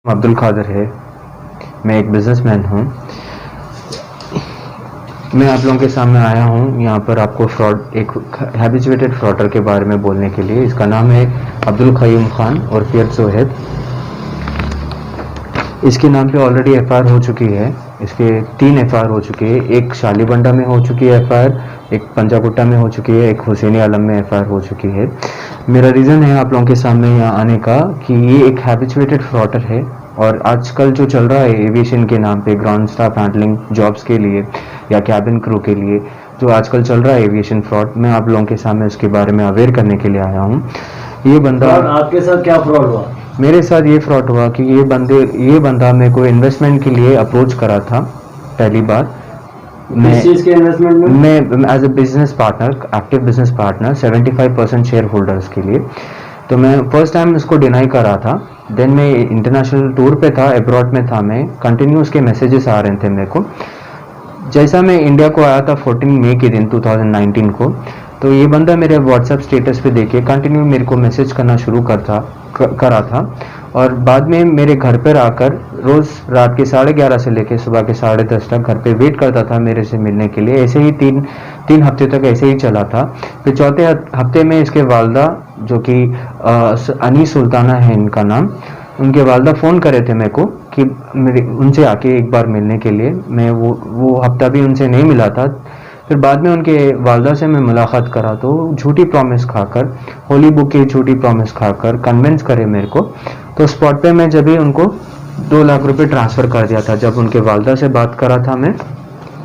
अब्दुल कादिर है। मैं एक बिजनेसमैन हूँ। मैं आप लोगों के सामने आया हूँ यहाँ पर आपको एक हैबिचुएटेड फ्रॉडर के बारे में बोलने के लिए। इसका नाम है अब्दुल क़य्यूम खान और फिर सोहेब। इसके नाम पे ऑलरेडी एफआईआर हो चुकी है। इसके 3 एफआईआर हो चुकी है। एक शालीबंडा में हो चुकी है एफआईआर, एक पंजागुट्टा में हो चुकी है, एक हुसैनी आलम में एफआईआर हो चुकी है। मेरा रीज़न है आप लोगों के सामने यहाँ आने का कि ये एक हैबिचुएटेड फ्रॉडर है और आजकल जो चल रहा है एविएशन के नाम पे ग्राउंड स्टाफ हैंडलिंग जॉब्स के लिए या कैबिन क्रू के लिए जो आजकल चल रहा है एविएशन फ्रॉड, मैं आप लोगों के सामने उसके बारे में अवेयर करने के लिए आया हूँ। ये बंदा, आपके साथ क्या फ्रॉड हुआ? मेरे साथ ये फ्रॉड हुआ कि ये बंदा मेरे को इन्वेस्टमेंट के लिए अप्रोच करा था। पहली बार किस चीज के इन्वेस्टमेंट में? मैं as a business partner, active business partner 75% share holders के लिए। तो मैं फर्स्ट टाइम इसको डिनाई करा था। देन मैं इंटरनेशनल टूर पे था, अब्रॉड में था मैं। कंटिन्यू उसके मैसेजेस आ रहे थे मेरे को। जैसा मैं इंडिया को आया था 14 मई के दिन 2019 को, तो ये बंदा मेरे व्हाट्सएप स्टेटस पे देखे कंटिन्यू मेरे को मैसेज करना शुरू करा था और बाद में मेरे घर पर आकर रोज़ रात के 11:30 से लेकर सुबह के 10:30 तक घर पे वेट करता था मेरे से मिलने के लिए। ऐसे ही तीन हफ्ते तक ऐसे ही चला था। फिर चौथे हफ्ते में इसके वालदा, जो कि अनीस सुल्ताना है इनका नाम, उनके वालदा फ़ोन करे थे मेरे को कि मेरे उनसे आके एक बार मिलने के लिए। मैं वो हफ्ता भी उनसे नहीं मिला था। फिर बाद में उनके वालदा से मैं मुलाकात करा तो झूठी प्रॉमिस खाकर, होली बुक की झूठी प्रॉमिस खाकर कन्विंस करे मेरे को। तो स्पॉट पे मैं जब ही उनको 2 लाख रुपए ट्रांसफ़र कर दिया था। जब उनके वालदा से बात करा था मैं,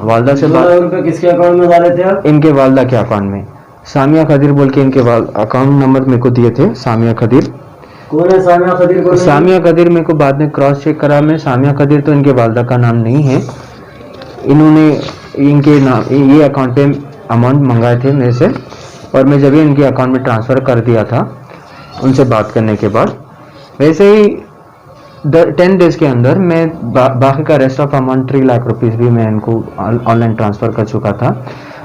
वालदा से 2 लाख रुपए किसके अकाउंट में डाले थे आप? इनके वालदा के अकाउंट में। सामिया खदीर बोल के इनके अकाउंट नंबर मेरे को दिए थे। सामिया खदीर कौन है? सामिया खदीर? सामिया खदीर मेरे को बाद में क्रॉस चेक करा मैं, सामिया खदीर तो इनके वालदा का नाम नहीं है। इन्होंने इनके नाम ये अकाउंट पे अमाउंट मंगाए थे मेरे से और मैं जब ही इनके अकाउंट में ट्रांसफ़र कर दिया था उनसे बात करने के बाद। वैसे ही 10 डेज़ के अंदर मैं बाकी का rest of amount 3 lakh rupees भी मैं इनको ऑनलाइन ट्रांसफ़र कर चुका था।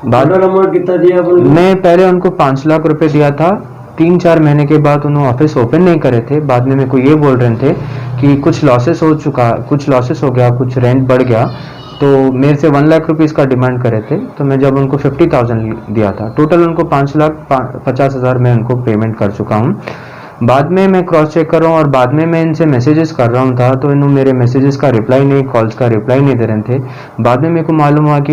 टोटल अमाउंट कितना दिया? मैं पहले उनको 5 लाख रुपए दिया था। 3-4 महीने के बाद उन्होंने ऑफिस ओपन नहीं करे थे। बाद में मेरे को ये बोल रहे थे कि कुछ लॉसेस हो गया, कुछ रेंट बढ़ गया, तो मेरे से 1 लाख रुपीज़ का डिमांड करे थे। तो मैं जब उनको 50,000 दिया था, टोटल उनको 5,50,000 मैं उनको पेमेंट कर चुका हूँ। बाद में मैं क्रॉस चेक कर रहा हूँ और बाद में मैं इनसे मैसेजेस कर रहा हूँ था तो इन्होंने मेरे मैसेजेस का रिप्लाई नहीं, कॉल्स का रिप्लाई नहीं दे रहे थे। बाद में मेरे को मालूम हुआ कि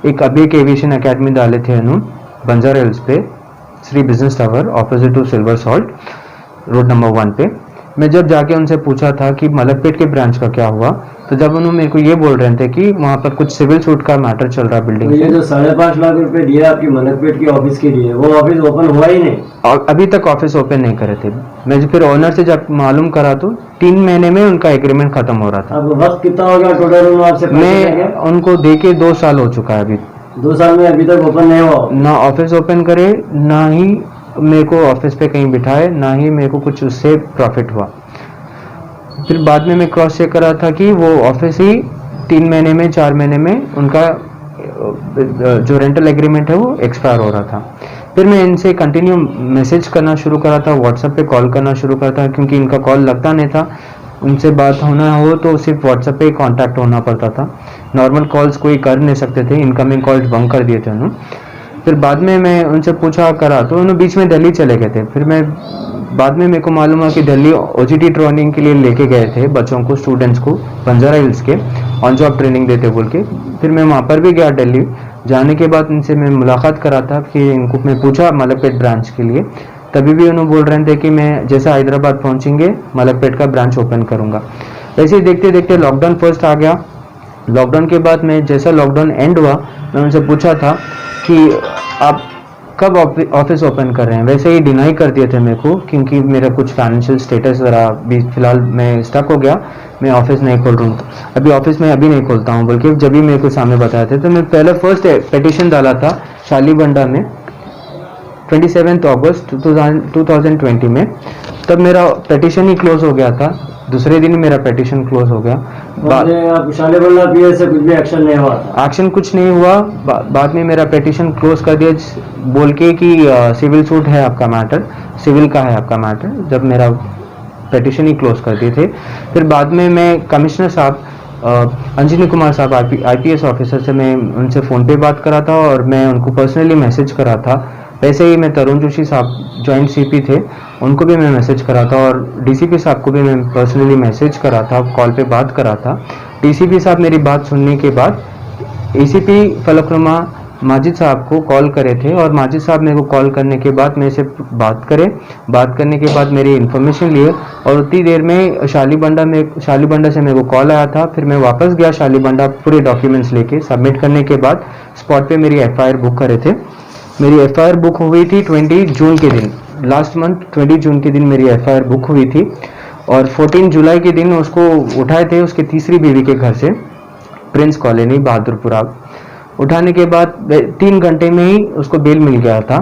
एक एविएशन अकेडमी डाले थे इन्होंने बंजारा हिल्स पे, Shri business tower opposite to silver salt road number 1 पे। मैं जब जाके उनसे पूछा था कि मलकपेट के ब्रांच का क्या हुआ, तो जब उन्होंने मेरे को ये बोल रहे थे कि वहाँ पर कुछ सिविल सूट का मैटर चल रहा है बिल्डिंग ये जो 5.5 लाख रुपए दिया आपकी मलकपेट की ऑफिस के लिए, वो ऑफिस ओपन हुआ ही नहीं और अभी तक ऑफिस ओपन नहीं करे थे। मैं फिर ओनर से जब मालूम करा तो 3 महीने में उनका एग्रीमेंट खत्म हो रहा था। अब वक्त कितना हो गया टोटल आपसे? मैं उनको दे के 2 साल हो चुका है। अभी 2 साल में अभी तक ओपन नहीं हुआ? ना ऑफिस ओपन करे, ना ही मेरे को ऑफिस पे कहीं बिठाए, ना ही मेरे को कुछ उससे प्रॉफिट हुआ। फिर बाद में मैं क्रॉस चेक करा था कि वो ऑफिस ही 3 महीने में 4 महीने में उनका जो रेंटल एग्रीमेंट है वो एक्सपायर हो रहा था। फिर मैं इनसे कंटिन्यू मैसेज करना शुरू करा था, व्हाट्सएप पे कॉल करना शुरू करा था क्योंकि इनका कॉल लगता नहीं था। उनसे बात होना हो तो सिर्फ व्हाट्सएप पे ही कांटेक्ट होना पड़ता था। नॉर्मल कॉल्स कोई कर नहीं सकते थे। इनकमिंग कॉल्स बंद कर दिए थे उन्होंने। फिर बाद में मैं उनसे पूछा करा तो उन्होंने बीच में दिल्ली चले गए थे। फिर मैं बाद में मेरे को मालूम हुआ कि दिल्ली ओजीटी ट्रेनिंग के लिए लेके गए थे बच्चों को, स्टूडेंट्स को, बंजारा हिल्स के ऑन जॉब ट्रेनिंग देते बोल के। फिर मैं वहाँ पर भी गया दिल्ली। जाने के बाद उनसे मैं मुलाकात करा था कि इनको मैं पूछा मलकपेट ब्रांच के लिए, तभी भी उन्होंने बोल रहे थे कि मैं जैसा हैदराबाद पहुँचेंगे मलकपेट का ब्रांच ओपन करूँगा। ऐसे ही देखते देखते लॉकडाउन फर्स्ट आ गया। लॉकडाउन के बाद मैं जैसा लॉकडाउन एंड हुआ मैं उनसे पूछा था कि आप कब ऑफिस ओपन कर रहे हैं। वैसे ही डिनाई कर दिए थे मेरे को क्योंकि मेरा कुछ फाइनेंशियल स्टेटस ज़रा भी फिलहाल मैं स्टक हो गया, मैं ऑफिस नहीं खोल रहा हूँ, अभी ऑफिस में अभी नहीं खोलता हूँ बल्कि जब भी मेरे को सामने बताए थे। तो मैं पहले फर्स्ट पिटिशन डाला था शालीबंडा में 27 अगस्त 2020 में। तब मेरा पिटिशन ही क्लोज हो गया था। दूसरे दिन मेरा पिटिशन क्लोज हो गया। शालीबंडा पीएस से कुछ भी एक्शन नहीं हुआ? एक्शन कुछ नहीं हुआ। बाद में मेरा पिटिशन क्लोज कर दिया बोल के कि सिविल सूट है आपका मैटर, सिविल का है आपका मैटर। जब मेरा पिटिशन ही क्लोज कर दिए थे। फिर बाद में मैं कमिश्नर साहब अंजनी कुमार साहब IPS ऑफिसर से मैं उनसे फ़ोन पे बात करा था और मैं उनको पर्सनली मैसेज करा था। वैसे ही मैं तरुण जोशी साहब जॉइंट CP थे, उनको भी मैं मैसेज करा था और DCP साहब को भी मैं पर्सनली मैसेज करा था, कॉल पे बात करा था। DCP साहब मेरी बात सुनने के बाद ACP फलकनुमा माजिद साहब को कॉल करे थे और माजिद साहब मेरे को कॉल करने के बाद मेरे से बात करने के बाद मेरी इन्फॉर्मेशन लिए और उतनी देर में शालीबंडा से मेरे को कॉल आया था। फिर मैं वापस गया शालीबंडा पूरे डॉक्यूमेंट्स लेके। सबमिट करने के बाद स्पॉट पे मेरी FIR बुक करे थे। मेरी FIR बुक हुई थी 20 जून के दिन, लास्ट मंथ 20 जून के दिन मेरी FIR बुक हुई थी और 14 जुलाई के दिन उसको उठाए थे उसके तीसरी बीवी के घर से, प्रिंस कॉलोनी बहादुरपुरा। उठाने के बाद 3 घंटे में ही उसको बेल मिल गया था,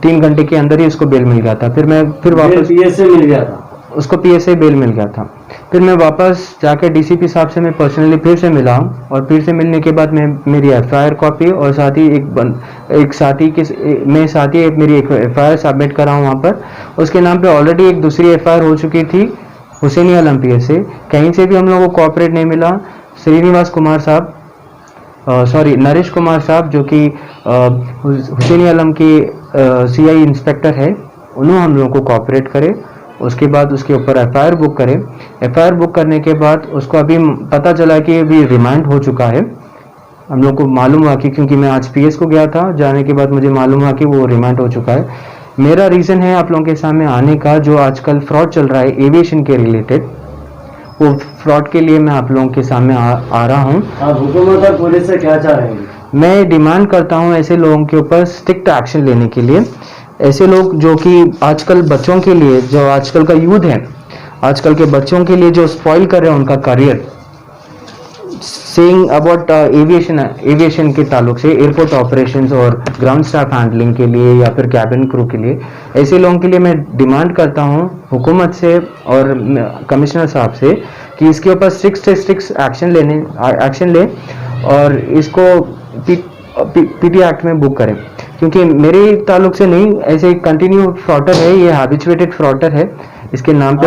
3 घंटे के अंदर ही उसको बेल मिल गया था। फिर वापस PSA मिल गया था, उसको PSA बेल मिल गया था। फिर मैं वापस जाकर DCP साहब से मैं पर्सनली फिर से मिला हूँ और फिर से मिलने के बाद मैं मेरी FIR कॉपी और साथ ही मेरी एक FIR सबमिट करा हूँ वहाँ पर। उसके नाम पे ऑलरेडी एक दूसरी FIR हो चुकी थी हुसैनी आलम PSA। कहीं से भी हम लोगों को कोऑपरेट नहीं मिला। नरेश कुमार साहब जो कि हुसैनी आलम के CI इंस्पेक्टर है, उन्होंने हम लोगों को कोऑपरेट करे। उसके बाद उसके ऊपर FIR बुक करे। FIR बुक करने के बाद उसको अभी पता चला कि अभी रिमांड हो चुका है। हम लोग को मालूम हुआ कि क्योंकि मैं आज PS को गया था, जाने के बाद मुझे मालूम हुआ कि वो रिमांड हो चुका है। मेरा रीज़न है आप लोगों के सामने आने का, जो आजकल फ्रॉड चल रहा है एविएशन के रिलेटेड, वो फ्रॉड के लिए मैं आप लोगों के सामने आ रहा हूँ। आप हुकूमत और पुलिस से क्या चाह रहे हैं? मैं डिमांड करता हूँ ऐसे लोगों के ऊपर स्ट्रिक्ट एक्शन लेने के लिए। ऐसे लोग जो कि आजकल बच्चों के लिए, जो आजकल का यूथ है, आजकल के बच्चों के लिए जो स्पॉइल कर रहे हैं उनका करियर, सेइंग अबाउट एविएशन के ताल्लुक से, एयरपोर्ट ऑपरेशंस और ग्राउंड स्टाफ हैंडलिंग के लिए या फिर कैबिन क्रू के लिए, ऐसे लोगों के लिए मैं डिमांड करता हूं हुकूमत से और कमिश्नर साहब से कि इसके ऊपर स्ट्रिक्ट एक्शन ले और इसको PT एक्ट में बुक करें। क्योंकि मेरे ताल्लुक से नहीं, ऐसे कंटिन्यू फ्रॉडर है, ये हैबिचुएटेड फ्रॉडर है। इसके नाम पे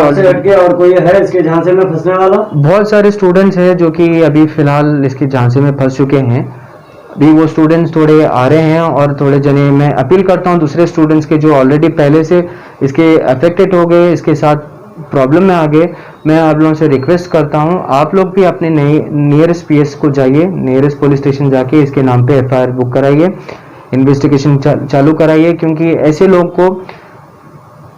और कोई है इसके झांसे में फंसने वाला? बहुत सारे स्टूडेंट्स हैं जो कि अभी फिलहाल इसके झांसे में फंस चुके हैं। अभी वो स्टूडेंट्स थोड़े आ रहे हैं और थोड़े जने मैं अपील करता हूं दूसरे स्टूडेंट्स के जो ऑलरेडी पहले से इसके अफेक्टेड हो गए, इसके साथ प्रॉब्लम में आ गए, मैं आप लोगों से रिक्वेस्ट करता हूं आप लोग भी अपने नियरेस्ट PS को जाइए, नियरेस्ट पुलिस स्टेशन जाके इसके नाम पे FIR बुक कराइए, इन्वेस्टिगेशन चालू कराइए। क्योंकि ऐसे लोग को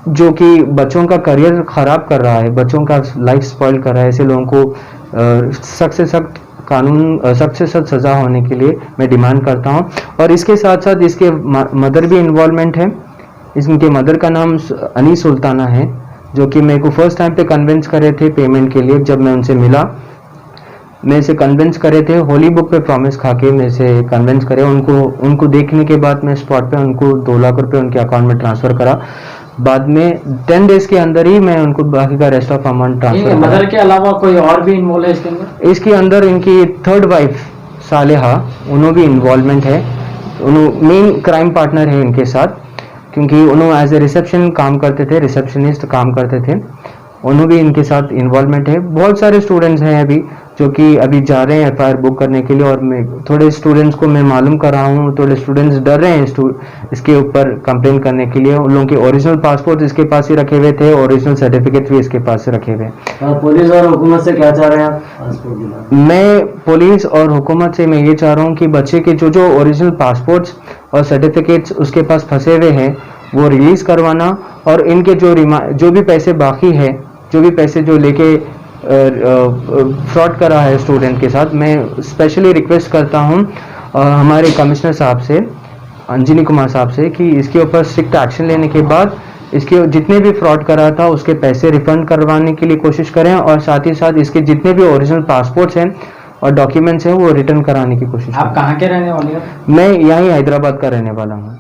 जो कि बच्चों का करियर खराब कर रहा है, बच्चों का लाइफ स्पॉइल कर रहा है, ऐसे लोगों को सख्त से सख्त कानून, सख्त से सख्त सजा होने के लिए मैं डिमांड करता हूं। और इसके साथ साथ इसके मदर भी इन्वॉल्वमेंट है। इनके मदर का नाम अनी सुल्ताना है, जो कि मेरे को फर्स्ट टाइम पे कन्विंस करे थे पेमेंट के लिए। जब मैं उनसे मिला, मेरे से कन्विंस करे थे, होली बुक पे प्रॉमिस खा के मेरे से कन्विंस करे। उनको देखने के बाद मैं स्पॉट पे उनको 2 लाख रुपए उनके अकाउंट में ट्रांसफर करा। बाद में 10 डेज के अंदर ही मैं उनको बाकी का rest of amount transfer. Mother के अलावा कोई और भी इन्वॉल्व है इसके अंदर? इसके अंदर इनकी 3rd वाइफ सालेहा, उन्होंने भी इन्वॉल्वमेंट है। उन्होंने मेन क्राइम पार्टनर है इनके साथ, क्योंकि उन्होंने एज ए रिसेप्शन काम करते थे, रिसेप्शनिस्ट काम करते थे। उन्होंने भी इनके साथ इन्वॉल्वमेंट है। बहुत सारे स्टूडेंट्स हैं अभी जो कि अभी जा रहे हैं FIR बुक करने के लिए, और मैं थोड़े स्टूडेंट्स को मैं मालूम कर रहा हूँ, थोड़े स्टूडेंट्स डर रहे हैं इसके ऊपर कंप्लेन करने के लिए। उन लोगों के ओरिजिनल पासपोर्ट इसके पास ही रखे हुए थे, ओरिजिनल सर्टिफिकेट भी इसके पास रखे हुए। पुलिस और हुकूमत से क्या चाह रहे हैं? मैं पुलिस और हुकूमत से मैं ये चाह रहा हूँ कि बच्चे के जो ओरिजिनल पासपोर्ट्स और सर्टिफिकेट्स उसके पास फंसे हुए हैं वो रिलीज करवाना, और इनके जो भी पैसे बाकी है, जो भी पैसे जो लेके फ्रॉड करा है स्टूडेंट के साथ, मैं स्पेशली रिक्वेस्ट करता हूं हमारे कमिश्नर साहब से, अंजनी कुमार साहब से, कि इसके ऊपर स्ट्रिक्ट एक्शन लेने के बाद इसके जितने भी फ्रॉड करा था उसके पैसे रिफंड करवाने के लिए कोशिश करें, और साथ ही साथ इसके जितने भी ओरिजिनल पासपोर्ट्स हैं और डॉक्यूमेंट्स हैं वो रिटर्न कराने की कोशिश करें। आप कहाँ के रहने वाले हैं? मैं यहीं हैदराबाद का रहने वाला हूँ।